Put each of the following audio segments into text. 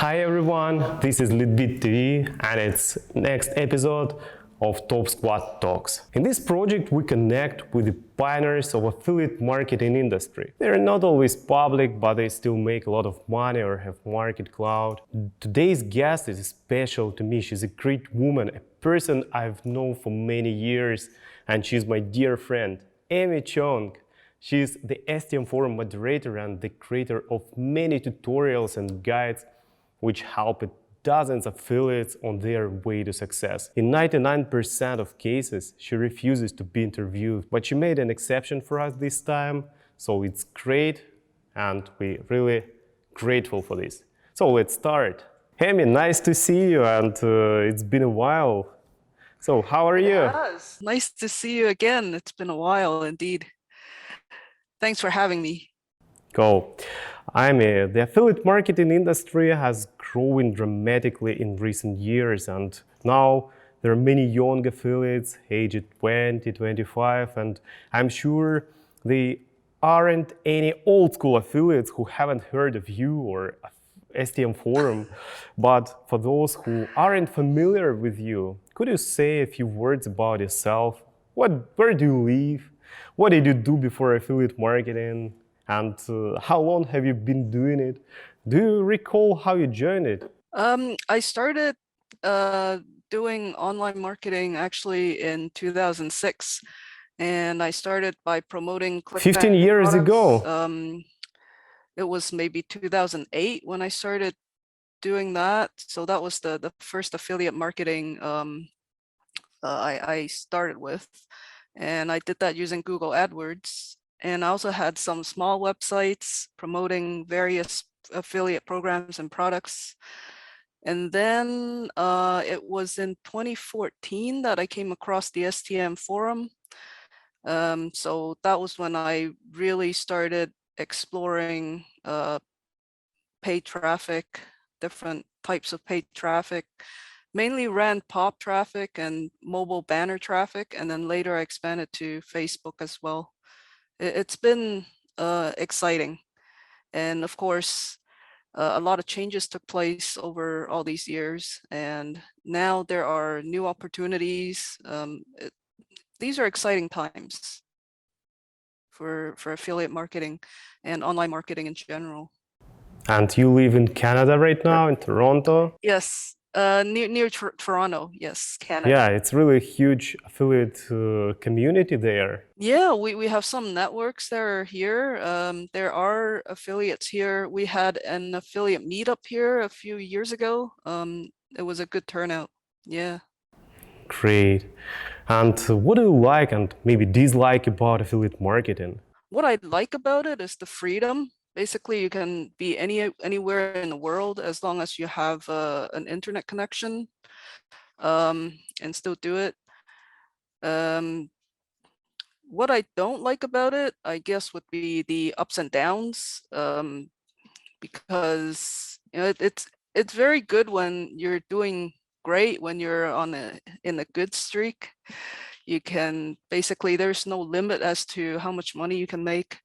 Hi everyone, this is LeadBit TV and it's next episode of Top Squad Talks. In this project we connect with the pioneers of affiliate marketing industry. They're not always public, but they still make a lot of money or have market clout. Today's guest is special to me. She's a great woman, a person I've known for many years, and she's my dear friend, Amy Cheung. She's the STM forum moderator and the creator of many tutorials and guides which help dozens of affiliates on their way to success. In 99% of cases, she refuses to be interviewed, but she made an exception for us this time, so it's great and we're really grateful for this. So let's start. Amy, nice to see you, and it's been a while. So how are you? Yes. Nice to see you again. It's been a while indeed. Thanks for having me. Cool. The affiliate marketing industry has grown dramatically in recent years, and now there are many young affiliates aged 20, 25, and I'm sure there aren't any old school affiliates who haven't heard of you or STM forum. But for those who aren't familiar with you, could you say a few words about yourself? Where do you live? What did you do before affiliate marketing? And how long have you been doing it? Do you recall how you joined it? I started doing online marketing actually in 2006, and I started by promoting 15 years ago. It was maybe 2008 when I started doing that. So that was the first affiliate marketing I started with, and I did that using Google AdWords. And I also had some small websites promoting various affiliate programs and products. And then it was in 2014 that I came across the STM forum. So that was when I really started exploring paid traffic, different types of paid traffic. Mainly ran pop traffic and mobile banner traffic, and then later I expanded to Facebook as well. It's been exciting, and of course a lot of changes took place over all these years, and now there are new opportunities. These are exciting times for affiliate marketing and online marketing in general. And you live in Canada right now, in Toronto? Yes, near Toronto, yes, Canada. Yeah, it's really a huge affiliate community there. Yeah, we have some networks that are here. There are affiliates here. We had an affiliate meetup here a few years ago. It was a good turnout. Yeah. Great. And what do you like and maybe dislike about affiliate marketing? What I like about it is the freedom. Basically, you can be anywhere in the world as long as you have an internet connection, and still do it. What I don't like about it, I guess, would be the ups and downs, because it's very good when you're doing great, when you're in a good streak. You can basically, there's no limit as to how much money you can make,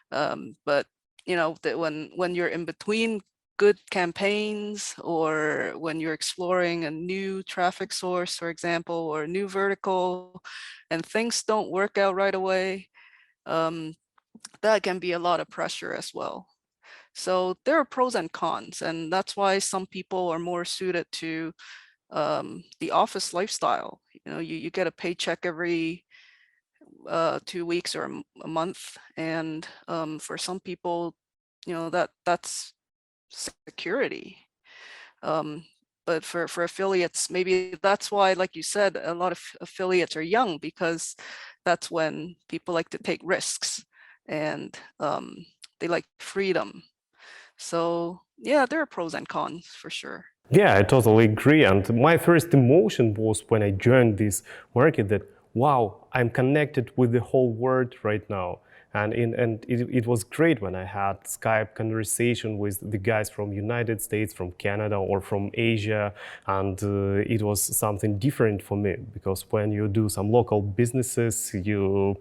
but that when you're in between good campaigns, or when you're exploring a new traffic source, for example, or a new vertical, and things don't work out right away, that can be a lot of pressure as well. So there are pros and cons, and that's why some people are more suited to the office lifestyle. You get a paycheck every 2 weeks or a month, and for some people, that's security. But for affiliates, maybe that's why, like you said, a lot of affiliates are young, because that's when people like to take risks, and they like freedom. So yeah, there are pros and cons for sure. Yeah, I totally agree. And my first emotion was when I joined this market that, wow, I'm connected with the whole world right now. And it was great when I had Skype conversation with the guys from United States, from Canada, or from Asia. And it was something different for me, because when you do some local businesses, you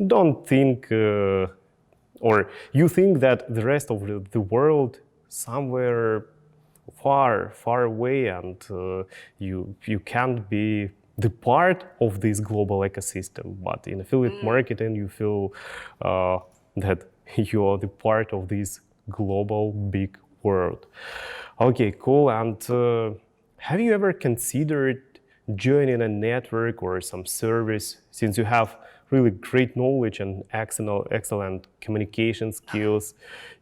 don't think, or you think that the rest of the world somewhere far away, and you can't be the part of this global ecosystem. But in affiliate marketing, you feel that you are the part of this global big world. Okay, cool. And have you ever considered joining a network or some service, since you have really great knowledge and excellent communication skills?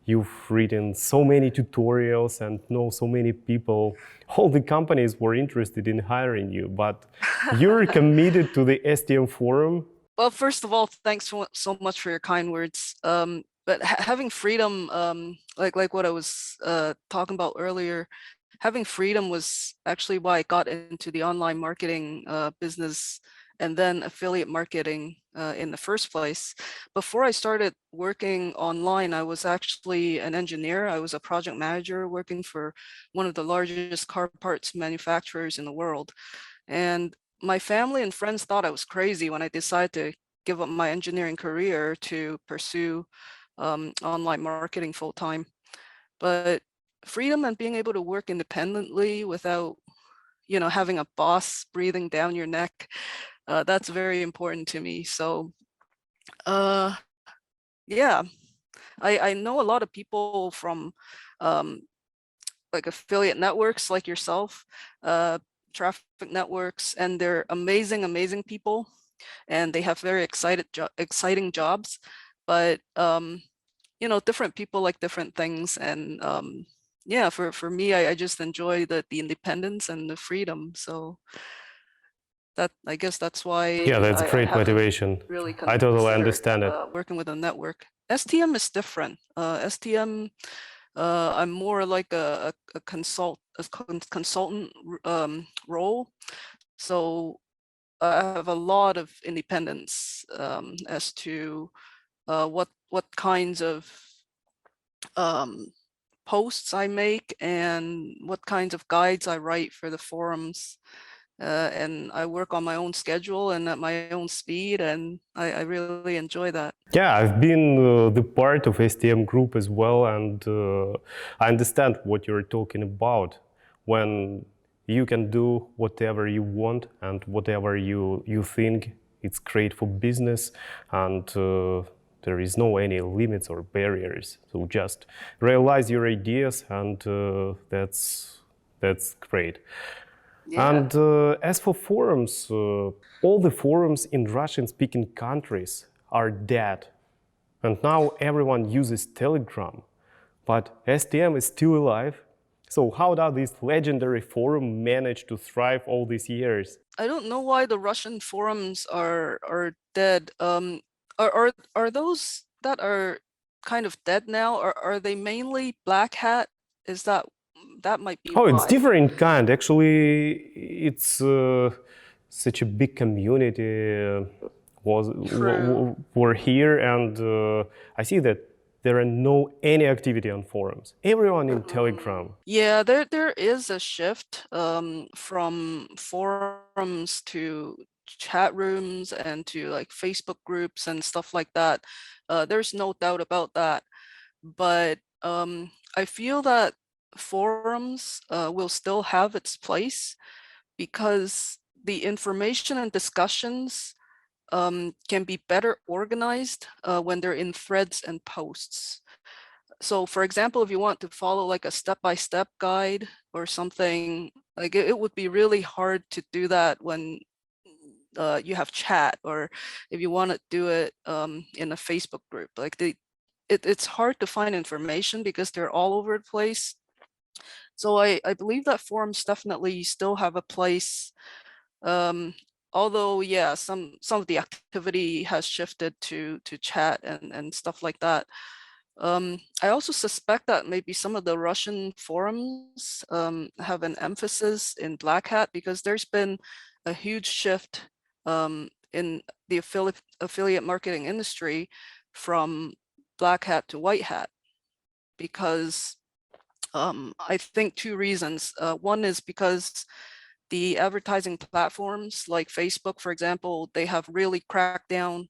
You've written so many tutorials and know so many people. All the companies were interested in hiring you, but you're committed to the STM forum. Well, first of all, thanks so much for your kind words. But having freedom, like what I was talking about earlier, having freedom was actually why I got into the online marketing business and then affiliate marketing in the first place. Before I started working online, I was actually an engineer. I was a project manager working for one of the largest car parts manufacturers in the world. And my family and friends thought I was crazy when I decided to give up my engineering career to pursue online marketing full time. But freedom and being able to work independently without, having a boss breathing down your neck, that's very important to me. So, uh, yeah, I know a lot of people from um, like affiliate networks like yourself, traffic networks, and they're amazing, amazing people, and they have very exciting jobs. But different people like different things, and yeah, for me, I just enjoy the independence and the freedom. So that, I guess that's why Yeah, that's I great haven't motivation. really I totally considered understand it. working with a network. STM is different. STM, I'm more like a consultant role. So I have a lot of independence as to what kinds of um, posts I make and what kinds of guides I write for the forums. And I work on my own schedule and at my own speed, and I really enjoy that. Yeah, I've been the part of STM group as well, and I understand what you're talking about. When you can do whatever you want and whatever you think it's great for business, and there is no any limits or barriers. So just realize your ideas, and that's great. Yeah. And as for forums, all the forums in Russian-speaking countries are dead. And now everyone uses Telegram. But STM is still alive. So how does this legendary forum manage to thrive all these years? I don't know why the Russian forums are dead. Are those that are kind of dead now? Are they mainly Black Hat? Is that might be Oh, it's why? different kind. Actually, it's such a big community True. were here, and I see that there are no any activity on forums. Everyone in Telegram. Yeah, there is a shift from forums to chat rooms and to like Facebook groups and stuff like that. There's no doubt about that. But I feel that forums will still have its place because the information and discussions can be better organized when they're in threads and posts. So for example, if you want to follow like a step-by-step guide or something, like it would be really hard to do that when you have chat, or if you want to do it in a Facebook group. Like it's hard to find information because they're all over the place. So I believe that forums definitely still have a place. Um, Although, yeah, some of the activity has shifted to chat and stuff like that. I also suspect that maybe some of the Russian forums have an emphasis in Black Hat because there's been a huge shift in the affiliate marketing industry from Black Hat to White Hat because I think two reasons. One is because the advertising platforms like Facebook, for example, they have really cracked down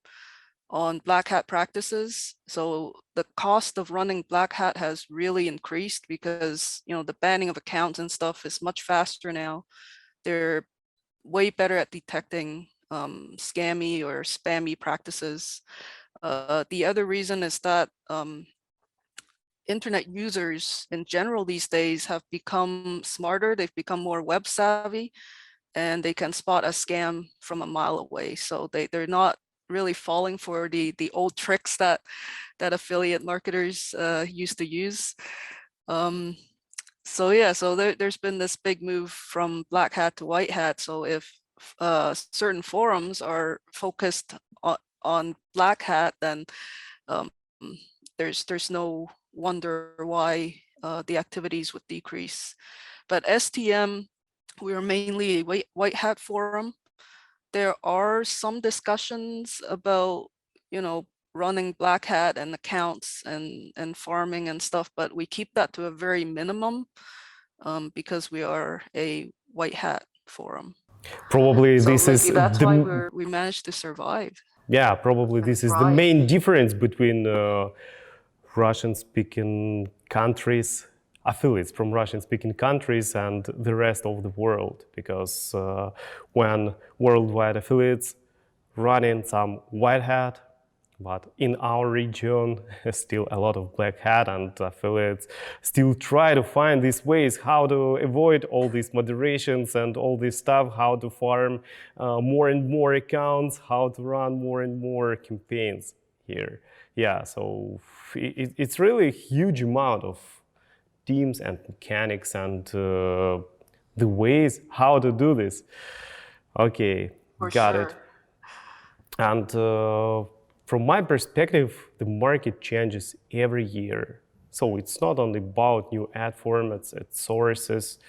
on black hat practices. So the cost of running black hat has really increased because, you know, the banning of accounts and stuff is much faster now. They're way better at detecting scammy or spammy practices. The other reason is that internet users in general these days have become smarter. They've become more web savvy, and they can spot a scam from a mile away. So they're not really falling for the old tricks that affiliate marketers used to use. So yeah, so there's been this big move from black hat to white hat. So if certain forums are focused on black hat, then um, there's no wonder why the activities would decrease. But STM, we are mainly a white hat forum. There are some discussions about, you know, running black hat and accounts and farming and stuff, but we keep that to a very minimum because we are a white hat forum. Probably So this is maybe that's why the we managed to survive. yeah, probably and this is the thrive. main difference between Russian-speaking countries, affiliates from Russian-speaking countries, and the rest of the world. Because when worldwide affiliates running some white hat, but in our region, still a lot of black hat, and affiliates still try to find these ways how to avoid all these moderations and all this stuff, how to farm more and more accounts, how to run more and more campaigns here. Yeah, so it's really a huge amount of teams and mechanics and the ways how to do this. Okay, For got it. sure. And from my perspective, the market changes every year. So it's not only about new ad formats and sources.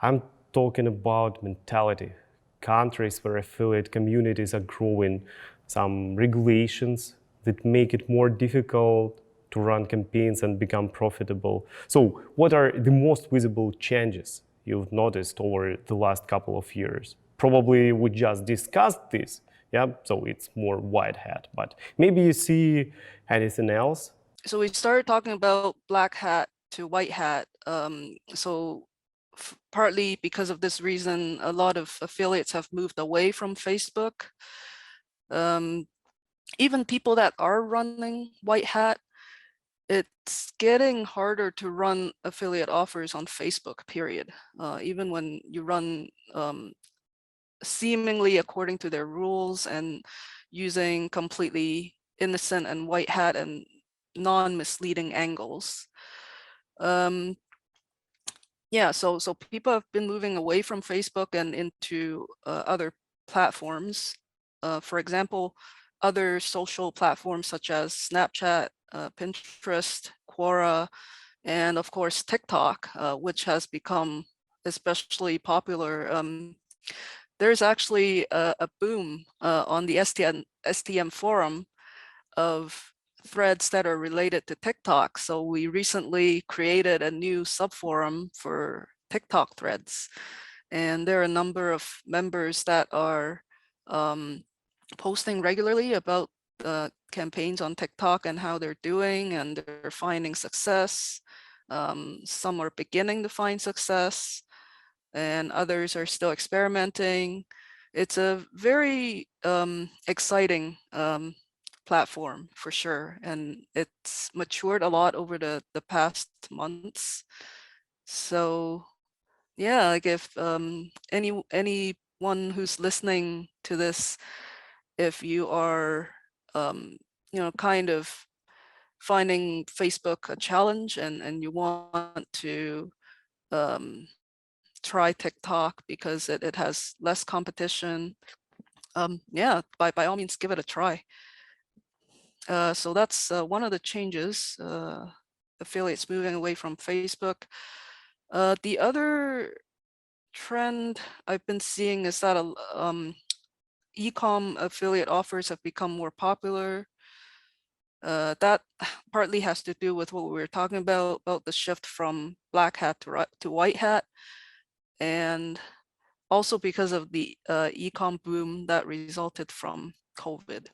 I'm talking about mentality. Countries where affiliate communities are growing, some regulations that make it more difficult to run campaigns and become profitable. So what are the most visible changes you've noticed over the last couple of years? Probably we just discussed this, yeah, so it's more white hat, but maybe you see anything else? So we started talking about black hat to white hat. So partly because of this reason, a lot of affiliates have moved away from Facebook. Even people that are running white hat, it's getting harder to run affiliate offers on Facebook, period. Even when you run seemingly according to their rules and using completely innocent and white hat and non-misleading angles. Yeah, so people have been moving away from Facebook and into other platforms. For example, other social platforms such as Snapchat, Pinterest, Quora, and of course TikTok, which has become especially popular. There's actually a boom on the STM forum of threads that are related to TikTok. So we recently created a new subforum for TikTok threads. And there are a number of members that are posting regularly about campaigns on TikTok and how they're doing, and they're finding success. Some are beginning to find success, and others are still experimenting. It's a very exciting platform for sure, and it's matured a lot over the past months. So yeah, like if anyone who's listening to this, if you are you know, kind of finding Facebook a challenge and you want to try TikTok because it has less competition, yeah, by all means give it a try. So that's one of the changes, affiliates moving away from Facebook. The other trend I've been seeing is that e-com affiliate offers have become more popular. That partly has to do with what we were talking about the shift from black hat to white hat, and also because of the e-com boom that resulted from COVID.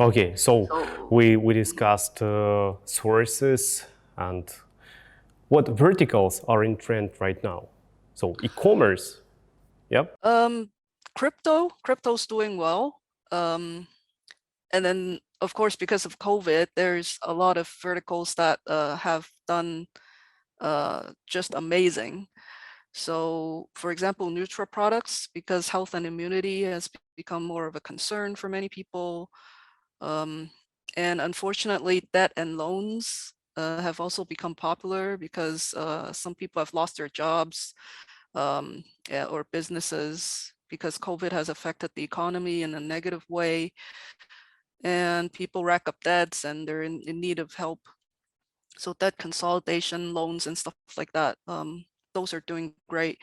Okay, so we discussed sources and what verticals are in trend right now. So e-commerce, yep. Crypto's doing well. And then, of course, because of COVID, there's a lot of verticals that have done just amazing. So, for example, neutral products, because health and immunity has become more of a concern for many people. And unfortunately, debt and loans have also become popular because some people have lost their jobs, yeah, or businesses, because COVID has affected the economy in a negative way, and people rack up debts and they're in need of help. So debt consolidation, loans and stuff like that, those are doing great.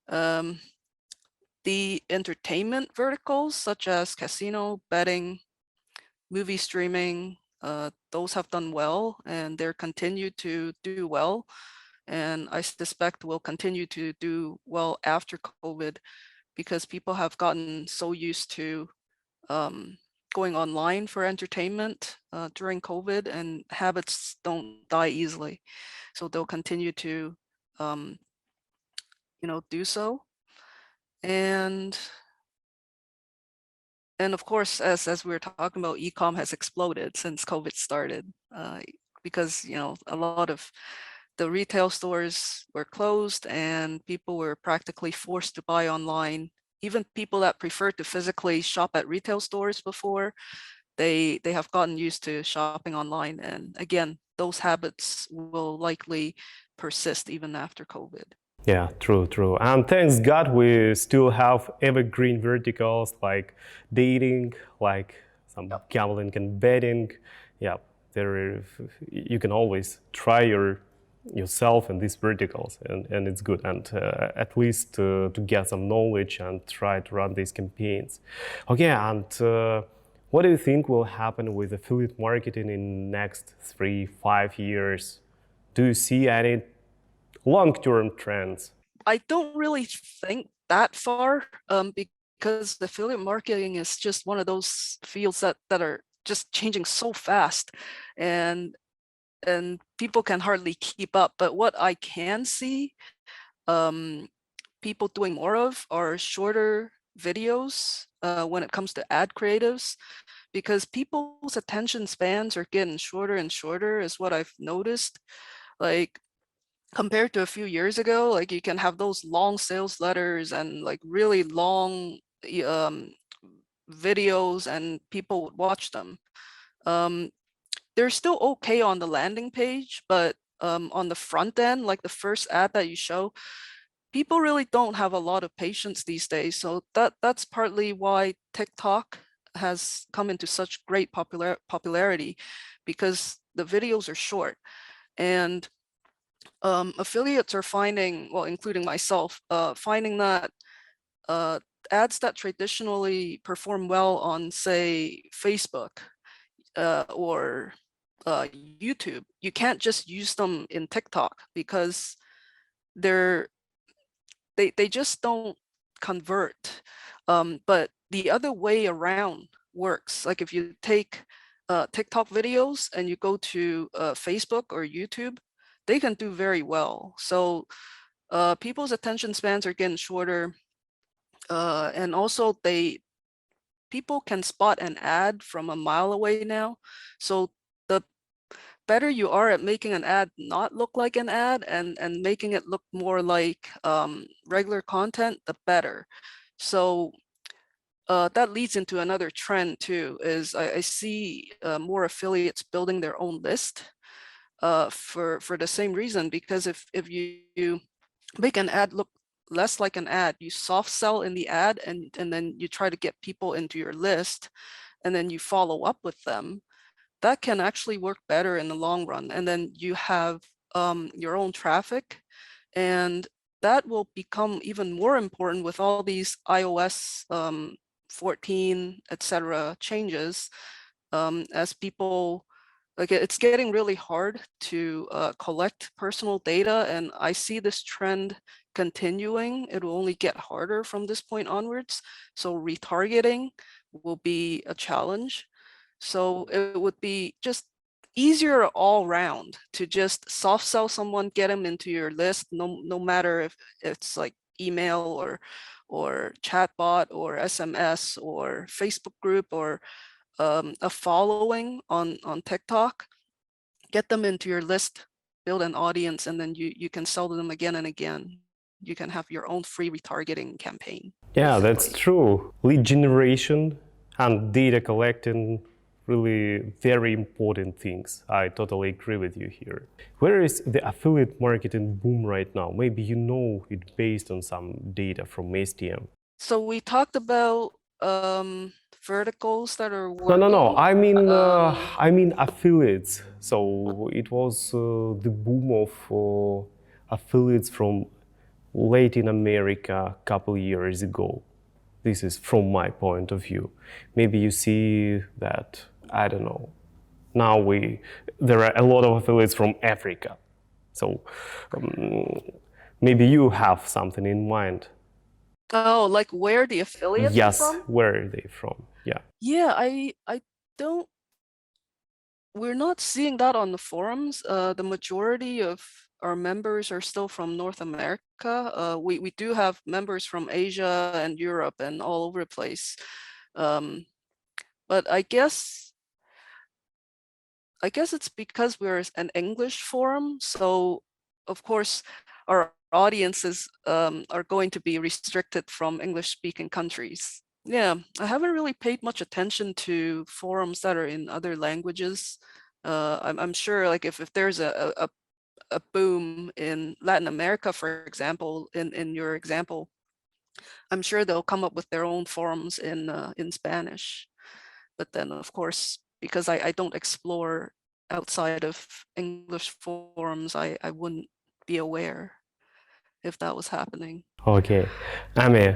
The entertainment verticals, such as casino, betting, movie streaming, those have done well and they're continued to do well. And I suspect will continue to do well after COVID, because people have gotten so used to going online for entertainment during COVID, and habits don't die easily. So they'll continue to, um, do so. And of course, as we were talking about, e-com has exploded since COVID started, because a lot of the retail stores were closed and people were practically forced to buy online. Even people that preferred to physically shop at retail stores before, they have gotten used to shopping online. And again, those habits will likely persist even after COVID. Yeah, true, true. And thanks God, we still have evergreen verticals like dating, like some gambling and betting. Yeah, there you can always try yourself in these verticals, and it's good. And at least to get some knowledge and try to run these campaigns. Okay, and what do you think will happen with affiliate marketing in next 3-5 years? Do you see any long-term trends? I don't really think that far, because affiliate marketing is just one of those fields that are just changing so fast, and people can hardly keep up. But what I can see um, people doing more of are shorter videos when it comes to ad creatives, because people's attention spans are getting shorter and shorter, is what I've noticed. Like, compared to a few years ago, like you can have those long sales letters and like really long videos and people would watch them. Um, they're still okay on the landing page, but on the front end, like the first ad that you show, people really don't have a lot of patience these days. So that's partly why TikTok has come into such great popularity, because the videos are short. And affiliates are finding, well, including myself, finding that ads that traditionally perform well on, say, Facebook or YouTube, you can't just use them in TikTok, because they're they just don't convert. But the other way around works. Like if you take TikTok videos and you go to Facebook or YouTube, they can do very well. So people's attention spans are getting shorter, and also people can spot an ad from a mile away now. So the better you are at making an ad not look like an ad, and making it look more like regular content, the better. So that leads into another trend too, is I see more affiliates building their own list for the same reason, because if you make an ad look less like an ad, you soft sell in the ad, and then you try to get people into your list, and then you follow up with them, that can actually work better in the long run. And then you have your own traffic, and that will become even more important with all these iOS 14, etc. changes, as people, like it's getting really hard to collect personal data, and I see this trend continuing. It will only get harder from this point onwards. So retargeting will be a challenge. So it would be just easier all round to just soft sell someone, get them into your list, no matter if it's like email or chatbot or SMS or Facebook group or a following on TikTok. Get them into your list, build an audience, and then you can sell to them again and again. You can have your own free retargeting campaign. Yeah, Basically. that's true. Lead generation and data collecting, really very important things. I totally agree with you here. Where is the affiliate marketing boom right now? Maybe you know it based on some data from STM. So we talked about verticals that are working. No. I mean affiliates. So it was the boom of affiliates from Latin America a couple years ago. This is from my point of view. Maybe you see that, I don't know. Now there are a lot of affiliates from Africa. So maybe you have something in mind. Oh, like where the affiliates are Yes, from? where are they from? Yeah. Yeah, I don't. We're not seeing that on the forums. The majority of our members are still from North America. We do have members from Asia and Europe and all over the place. But I guess it's because we're an English forum. So of course our audiences are going to be restricted from English speaking countries. Yeah, I haven't really paid much attention to forums that are in other languages. I'm sure like if there's a boom in Latin America, for example, in your example, I'm sure they'll come up with their own forums in Spanish. But then of course, because I don't explore outside of English forums, I wouldn't be aware if that was happening. Okay, Amy,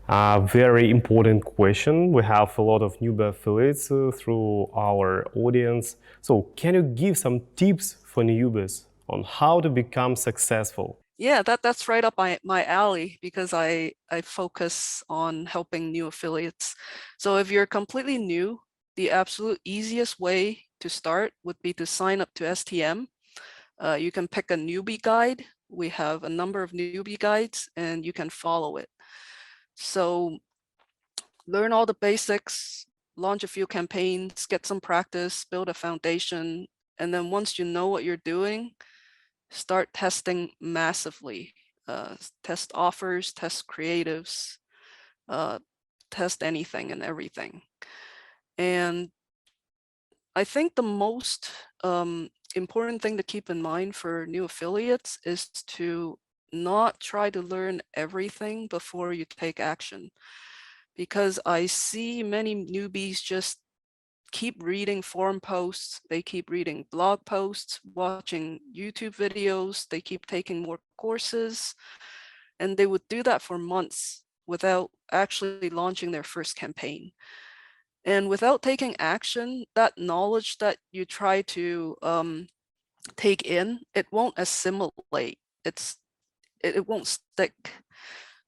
a very important question. We have a lot of newbie affiliates through our audience. So can you give some tips for newbies on how to become successful? Yeah, that's right up my alley because I focus on helping new affiliates. So if you're completely new, the absolute easiest way to start would be to sign up to STM. You can pick a newbie guide. We have a number of newbie guides and you can follow it. So learn all the basics, launch a few campaigns, get some practice, build a foundation. And then once you know what you're doing, start testing massively. Test offers, test creatives, test anything and everything. And I think the most important thing to keep in mind for new affiliates is to not try to learn everything before you take action. Because I see many newbies just keep reading forum posts, they keep reading blog posts, watching YouTube videos, they keep taking more courses, and they would do that for months without actually launching their first campaign. And without taking action, that knowledge that you try to take in, it won't assimilate. It won't stick.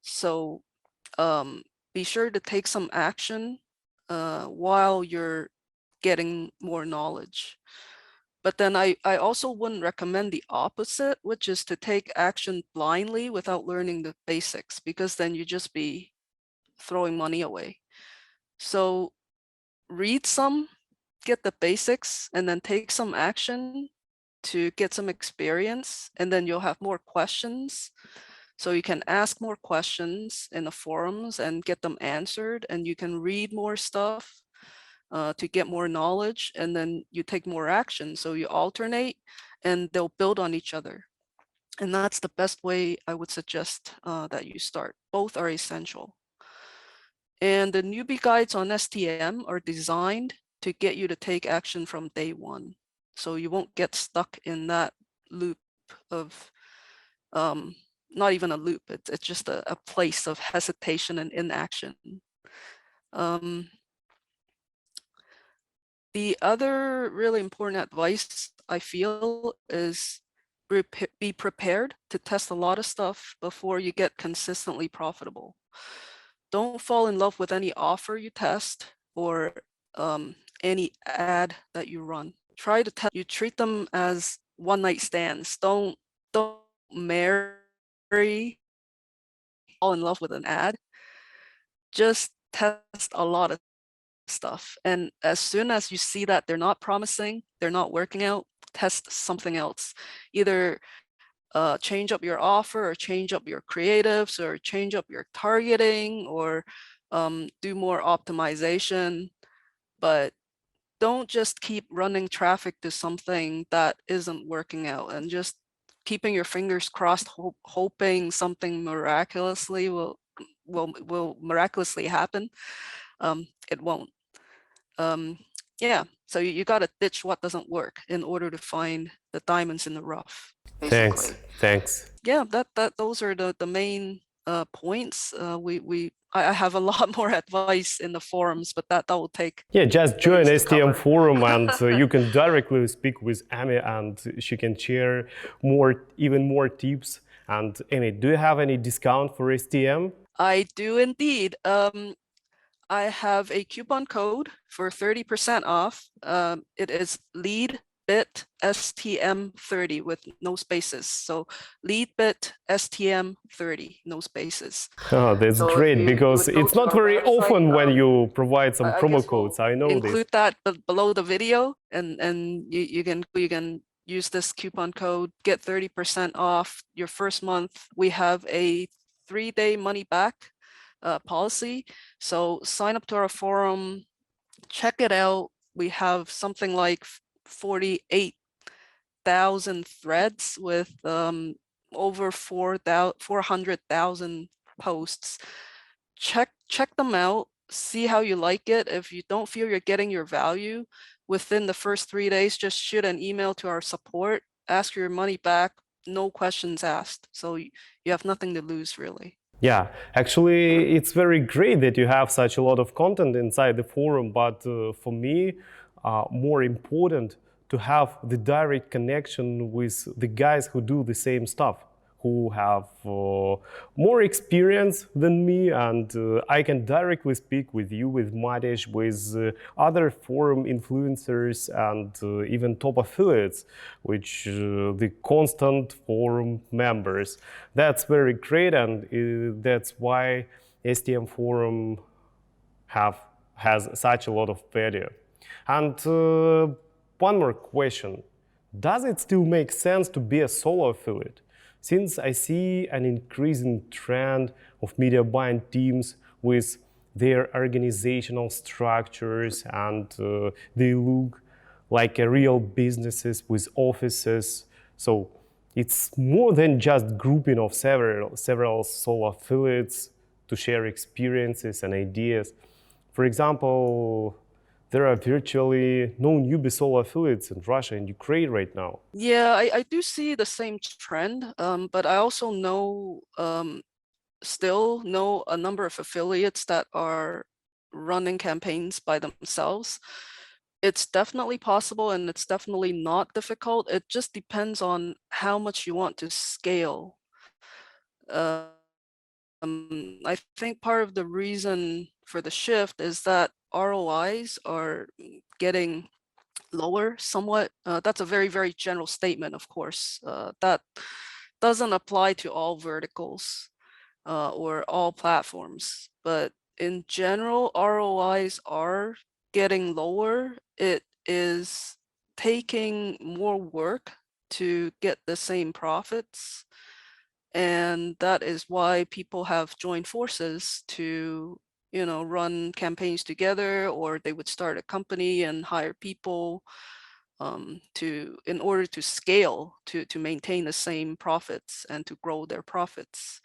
So be sure to take some action while you're getting more knowledge. But then I also wouldn't recommend the opposite, which is to take action blindly without learning the basics, because then you just be throwing money away. So read some, get the basics, and then take some action to get some experience, and then you'll have more questions. So you can ask more questions in the forums and get them answered, and you can read more stuff to get more knowledge, and then you take more action. So you alternate and they'll build on each other. And that's the best way I would suggest that you start. Both are essential. And the newbie guides on STM are designed to get you to take action from day one. So you won't get stuck in that loop of, not even a loop, it's just a place of hesitation and inaction. The other really important advice I feel is be prepared to test a lot of stuff before you get consistently profitable. Don't fall in love with any offer you test or any ad that you run. Try to tell you treat them as one night stands. Don't marry, fall in love with an ad. Just test a lot of stuff. And as soon as you see that they're not promising, they're not working out, test something else. Either change up your offer, or change up your creatives, or change up your targeting, or do more optimization. But don't just keep running traffic to something that isn't working out, and just keeping your fingers crossed, hoping something miraculously will miraculously happen. It won't. Yeah, so you got to ditch what doesn't work in order to find the diamonds in the rough, basically. Thanks. Yeah, those are the main points. I have a lot more advice in the forums, but that will take Yeah, just join days to STM cover. forum and you can directly speak with Amy and she can share even more tips. And Amy, do you have any discount for STM? I do indeed. I have a coupon code for 30% off. It is LeadBit STM30 with no spaces. So LeadBit STM30, no spaces. Oh, that's So great, if because you would go it's to not our very website, often when you provide some I promo guess we'll codes. I know this. include that below the video, and you can use this coupon code, get 30% off your first month. We have a 3-day money back policy. So sign up to our forum, check it out. We have something like 48,000 threads with over 400,000 posts. Check them out, see how you like it. If you don't feel you're getting your value within the first 3 days, just shoot an email to our support, ask your money back, no questions asked. So you have nothing to lose, really. Yeah, actually, it's very great that you have such a lot of content inside the forum, but for me, more important to have the direct connection with the guys who do the same stuff, who have more experience than me, and I can directly speak with you, with Madish, with other forum influencers, and even top affiliates, which the constant forum members. That's very great, and that's why STM forum has such a lot of value. And one more question. Does it still make sense to be a solo affiliate? Since I see an increasing trend of media buying teams with their organizational structures, and they look like a real businesses with offices. So it's more than just grouping of several solo affiliates to share experiences and ideas. For example, there are virtually no newbie solo affiliates in Russia and Ukraine right now. Yeah, I do see the same trend, but I also still know a number of affiliates that are running campaigns by themselves. It's definitely possible, and it's definitely not difficult. It just depends on how much you want to scale. I think part of the reason for the shift is that ROIs are getting lower somewhat. That's a very, very general statement, of course. That doesn't apply to all verticals or all platforms, but in general, ROIs are getting lower. It is taking more work to get the same profits. And that is why people have joined forces to, run campaigns together, or they would start a company and hire people in order to scale, to maintain the same profits and to grow their profits.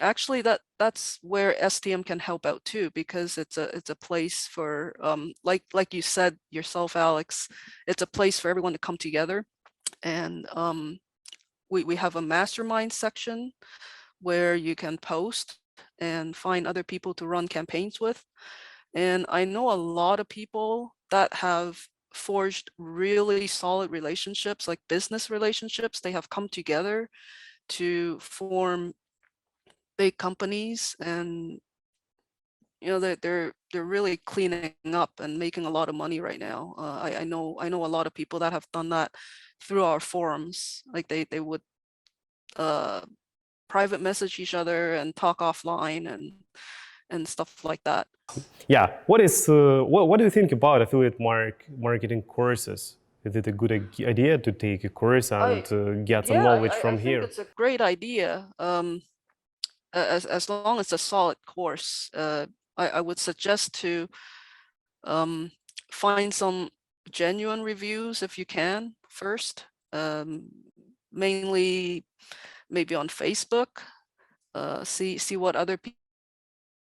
Actually, that's where STM can help out too, because it's a place for like you said yourself, Alex, it's a place for everyone to come together. And we have a mastermind section where you can post and find other people to run campaigns with. And I know a lot of people that have forged really solid relationships, like business relationships. They have come together to form big companies, and you know, they're really cleaning up and making a lot of money right now. I know a lot of people that have done that through our forums. Like they would private message each other and talk offline and stuff like that. Yeah, what do you think about affiliate marketing courses? Is it a good idea to take a course and get some knowledge I from think here? it's a great idea. As long as it's a solid course, I would suggest to find some genuine reviews if you can first. Mainly maybe on Facebook. See what other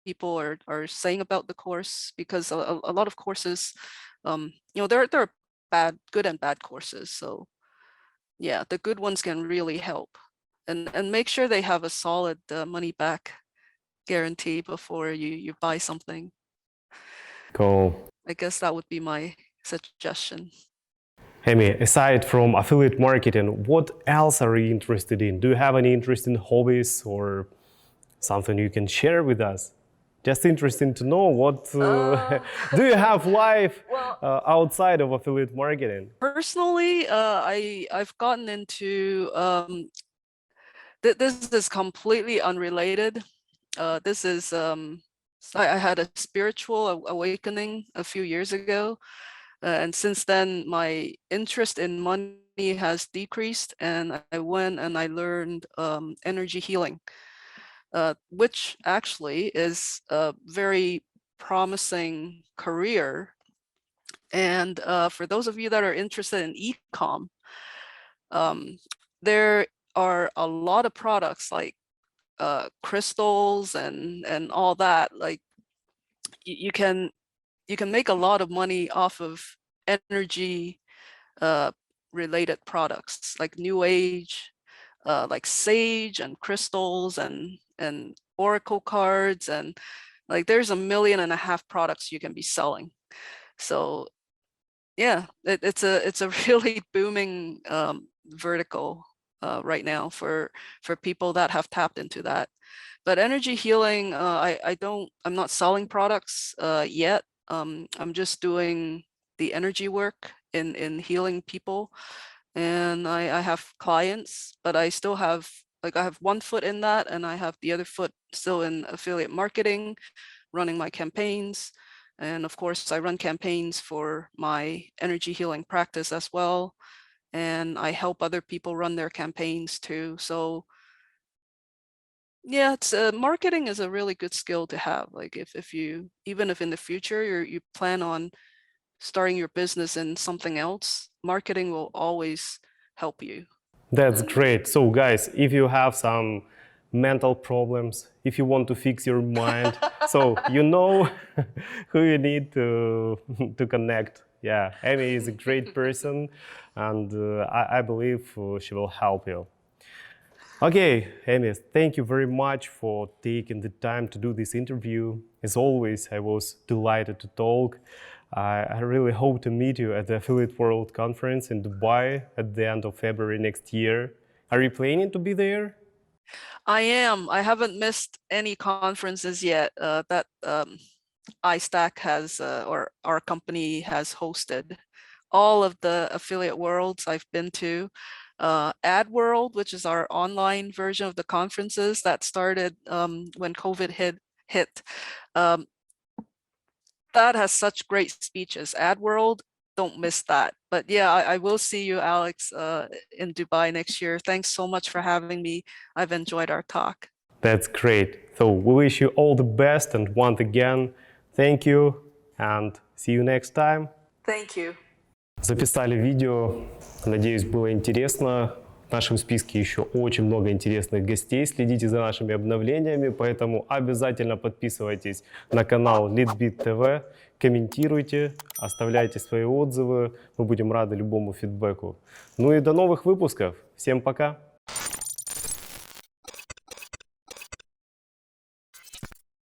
people are saying about the course, because a lot of courses, you know, there are good and bad courses. So yeah, the good ones can really help, and make sure they have a solid money back guarantee before you buy something. Cool. I guess that would be my suggestion. Amy, aside from affiliate marketing, what else are you interested in? Do you have any interesting hobbies or something you can share with us? Just interesting to know what do you have life outside of affiliate marketing? Personally, I've gotten into this is completely unrelated. This is I had a spiritual awakening a few years ago, and since then my interest in money has decreased, and I went and I learned energy healing, which actually is a very promising career. And for those of you that are interested in e-com, there are a lot of products like crystals and all that. Like you can make a lot of money off of energy related products like new age, like sage and crystals and oracle cards, and like there's 1.5 million products you can be selling. So yeah, it's a really booming vertical right now for people that have tapped into that. But energy healing, I'm not selling products yet. I'm just doing the energy work in healing people, and I have clients, but I still have, like, I have one foot in that, and I have the other foot still in affiliate marketing, running my campaigns. And of course, I run campaigns for my energy healing practice as well. And I help other people run their campaigns too. So yeah, it's marketing is a really good skill to have. Like if you, even if in the future you plan on starting your business in something else, marketing will always help you. That's great. So, guys, if you have some mental problems, if you want to fix your mind, so you know who you need to to connect. Yeah, Amy is a great person, and I believe she will help you. Okay, Amy, thank you very much for taking the time to do this interview. As always, I was delighted to talk. I really hope to meet you at the Affiliate World Conference in Dubai at the end of February next year. Are you planning to be there? I am. I haven't missed any conferences yet that iStack has or our company has hosted. All of the affiliate worlds I've been to. Ad World, which is our online version of the conferences that started when COVID hit. Um, that has such great speeches. Ad World, don't miss that. But yeah, I will see you, Alex, in Dubai next year. Thanks so much for having me. I've enjoyed our talk. That's great. So we wish you all the best, and once again, thank you and see you next time. Thank you. Записали видео, надеюсь, было интересно. В нашем списке еще очень много интересных гостей. Следите за нашими обновлениями, поэтому обязательно подписывайтесь на канал LeadBit TV, комментируйте, оставляйте свои отзывы. Мы будем рады любому фидбэку. Ну и до новых выпусков. Всем пока!